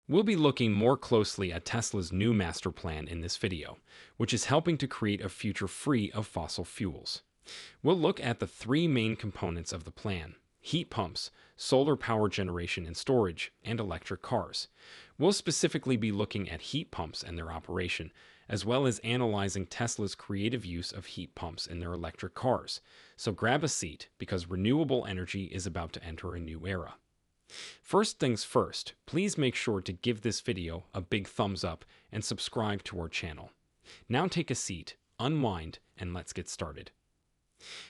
We'll be looking more closely at Tesla's new master plan in this video, which is helping to create a future free of fossil fuels. We'll look at the three main components of the plan: heat pumps, solar power generation and storage, and electric cars. We'll specifically be looking at heat pumps and their operation, as well as analyzing Tesla's creative use of heat pumps in their electric cars. So grab a seat, because renewable energy is about to enter a new era. First things first, please make sure to give this video a big thumbs up and subscribe to our channel. Now take a seat, unwind, and let's get started.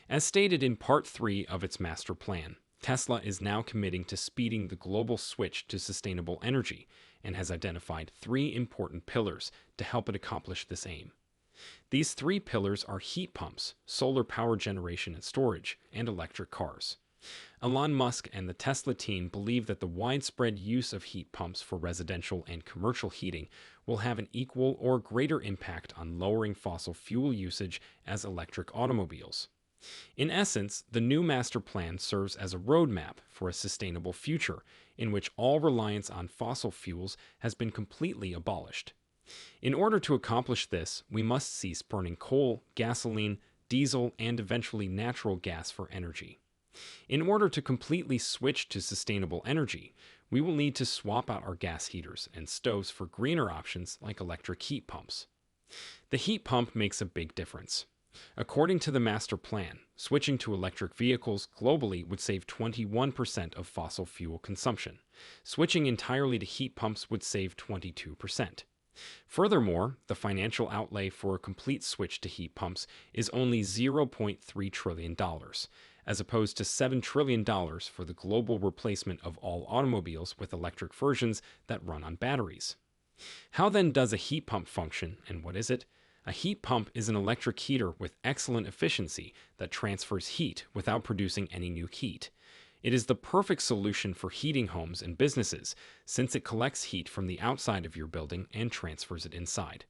As stated in Part 3 of its master plan, Tesla is now committing to speeding the global switch to sustainable energy and has identified three important pillars to help it accomplish this aim. These three pillars are heat pumps, solar power generation and storage, and electric cars. Elon Musk and the Tesla team believe that the widespread use of heat pumps for residential and commercial heating will have an equal or greater impact on lowering fossil fuel usage as electric automobiles. In essence, the new master plan serves as a roadmap for a sustainable future in which all reliance on fossil fuels has been completely abolished. In order to accomplish this, we must cease burning coal, gasoline, diesel, and eventually natural gas for energy. In order to completely switch to sustainable energy, we will need to swap out our gas heaters and stoves for greener options like electric heat pumps. The heat pump makes a big difference. According to the master plan, switching to electric vehicles globally would save 21% of fossil fuel consumption. Switching entirely to heat pumps would save 22%. Furthermore, the financial outlay for a complete switch to heat pumps is only $0.3 trillion, as opposed to $7 trillion for the global replacement of all automobiles with electric versions that run on batteries. How then does a heat pump function, and what is it? A heat pump is an electric heater with excellent efficiency that transfers heat without producing any new heat. It is the perfect solution for heating homes and businesses, since it collects heat from the outside of your building and transfers it inside.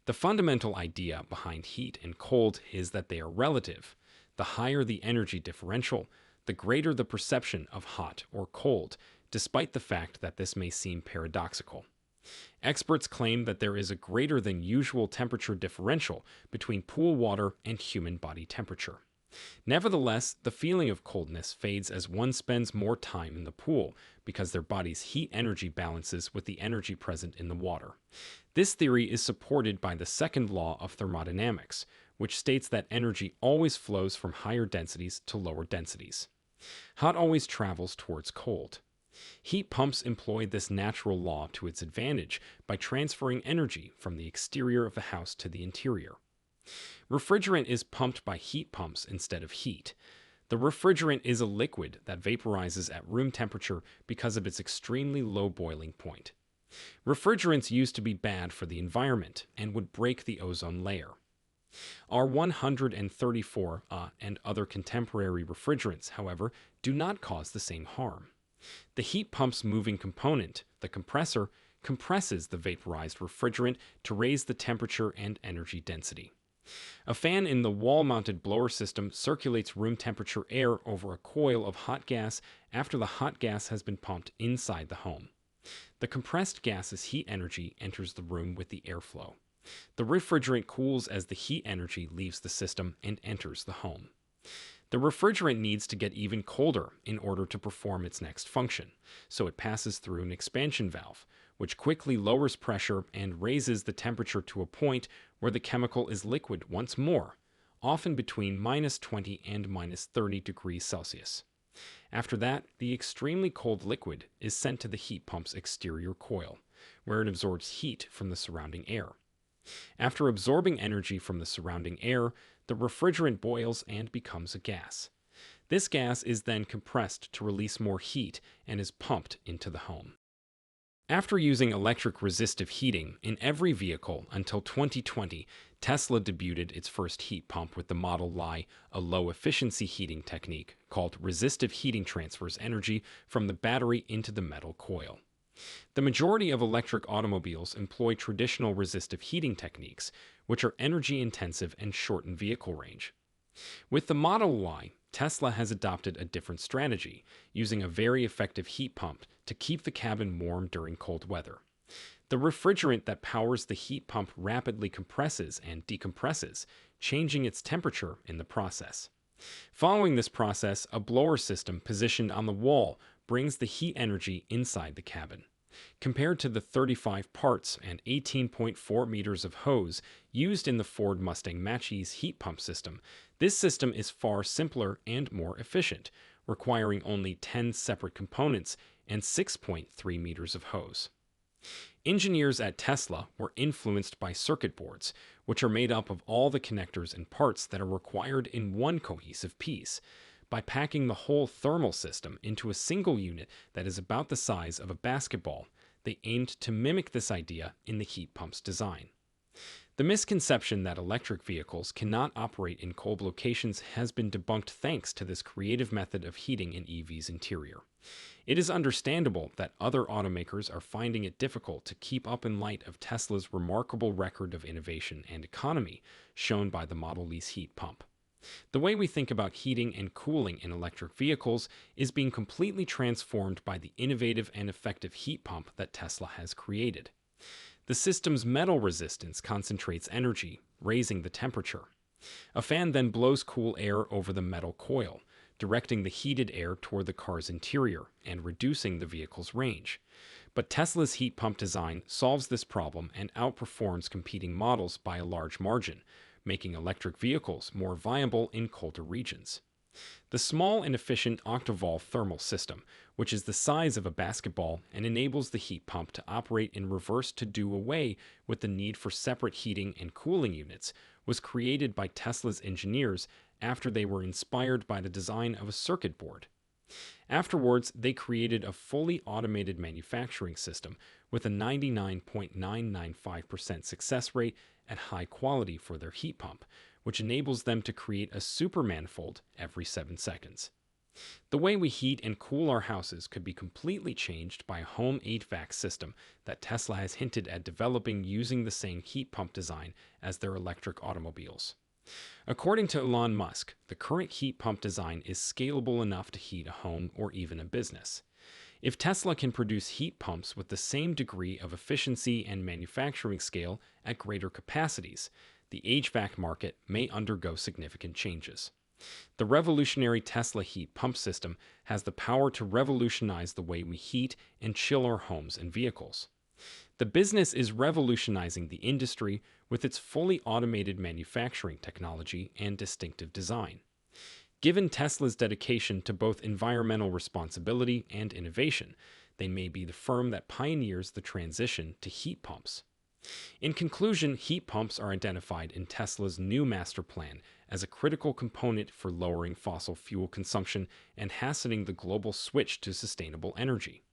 The fundamental idea behind heat and cold is that they are relative. The higher the energy differential, the greater the perception of hot or cold, despite the fact that this may seem paradoxical. Experts claim that there is a greater than usual temperature differential between pool water and human body temperature. Nevertheless, the feeling of coldness fades as one spends more time in the pool because their body's heat energy balances with the energy present in the water. This theory is supported by the second law of thermodynamics, which states that energy always flows from higher densities to lower densities. Hot always travels towards cold. Heat pumps employ this natural law to its advantage by transferring energy from the exterior of the house to the interior. Refrigerant is pumped by heat pumps instead of heat. The refrigerant is a liquid that vaporizes at room temperature because of its extremely low boiling point. Refrigerants used to be bad for the environment and would break the ozone layer. R-134A and other contemporary refrigerants, however, do not cause the same harm. The heat pump's moving component, the compressor, compresses the vaporized refrigerant to raise the temperature and energy density. A fan in the wall-mounted blower system circulates room temperature air over a coil of hot gas after the hot gas has been pumped inside the home. The compressed gas's heat energy enters the room with the airflow. The refrigerant cools as the heat energy leaves the system and enters the home. The refrigerant needs to get even colder in order to perform its next function, so it passes through an expansion valve, which quickly lowers pressure and raises the temperature to a point where the chemical is liquid once more, often between -20 and -30 degrees Celsius. After that, the extremely cold liquid is sent to the heat pump's exterior coil, where it absorbs heat from the surrounding air. After absorbing energy from the surrounding air, the refrigerant boils and becomes a gas. This gas is then compressed to release more heat and is pumped into the home. After using electric resistive heating in every vehicle until 2020, Tesla debuted its first heat pump with the Model Y, a low-efficiency heating technique called resistive heating transfers energy from the battery into the metal coil. The majority of electric automobiles employ traditional resistive heating techniques, which are energy-intensive and shorten vehicle range. With the Model Y, Tesla has adopted a different strategy, using a very effective heat pump to keep the cabin warm during cold weather. The refrigerant that powers the heat pump rapidly compresses and decompresses, changing its temperature in the process. Following this process, a blower system positioned on the wall brings the heat energy inside the cabin. Compared to the 35 parts and 18.4 meters of hose used in the Ford Mustang Mach-E's heat pump system, this system is far simpler and more efficient, requiring only 10 separate components and 6.3 meters of hose. Engineers at Tesla were influenced by circuit boards, which are made up of all the connectors and parts that are required in one cohesive piece. By packing the whole thermal system into a single unit that is about the size of a basketball, they aimed to mimic this idea in the heat pump's design. The misconception that electric vehicles cannot operate in cold locations has been debunked thanks to this creative method of heating an EV's interior. It is understandable that other automakers are finding it difficult to keep up in light of Tesla's remarkable record of innovation and economy, shown by the Model E's heat pump. The way we think about heating and cooling in electric vehicles is being completely transformed by the innovative and effective heat pump that Tesla has created. The system's metal resistance concentrates energy, raising the temperature. A fan then blows cool air over the metal coil, directing the heated air toward the car's interior and reducing the vehicle's range. But Tesla's heat pump design solves this problem and outperforms competing models by a large margin, making electric vehicles more viable in colder regions. The small and efficient octavol thermal system, which is the size of a basketball and enables the heat pump to operate in reverse to do away with the need for separate heating and cooling units, was created by Tesla's engineers after they were inspired by the design of a circuit board. Afterwards, they created a fully automated manufacturing system with a 99.995% success rate at high quality for their heat pump, which enables them to create a supermanifold every 7 seconds. The way we heat and cool our houses could be completely changed by a home HVAC system that Tesla has hinted at developing using the same heat pump design as their electric automobiles. According to Elon Musk, the current heat pump design is scalable enough to heat a home or even a business. If Tesla can produce heat pumps with the same degree of efficiency and manufacturing scale at greater capacities, the HVAC market may undergo significant changes. The revolutionary Tesla heat pump system has the power to revolutionize the way we heat and chill our homes and vehicles. The business is revolutionizing the industry with its fully automated manufacturing technology and distinctive design. Given Tesla's dedication to both environmental responsibility and innovation, they may be the firm that pioneers the transition to heat pumps. In conclusion, heat pumps are identified in Tesla's new master plan as a critical component for lowering fossil fuel consumption and hastening the global switch to sustainable energy.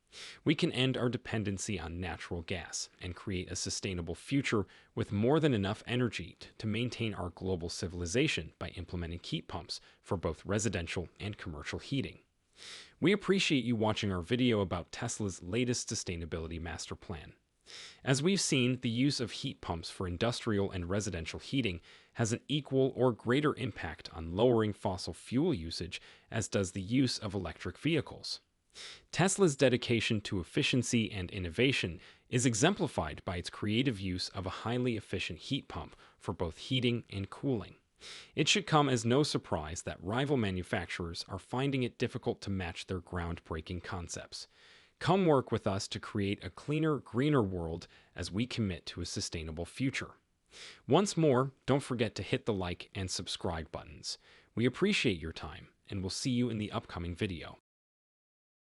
We can end our dependency on natural gas and create a sustainable future with more than enough energy to maintain our global civilization by implementing heat pumps for both residential and commercial heating. We appreciate you watching our video about Tesla's latest sustainability master plan. As we've seen, the use of heat pumps for industrial and residential heating has an equal or greater impact on lowering fossil fuel usage as does the use of electric vehicles. Tesla's dedication to efficiency and innovation is exemplified by its creative use of a highly efficient heat pump for both heating and cooling. It should come as no surprise that rival manufacturers are finding it difficult to match their groundbreaking concepts. Come work with us to create a cleaner, greener world as we commit to a sustainable future. Once more, don't forget to hit the like and subscribe buttons. We appreciate your time, and we'll see you in the upcoming video.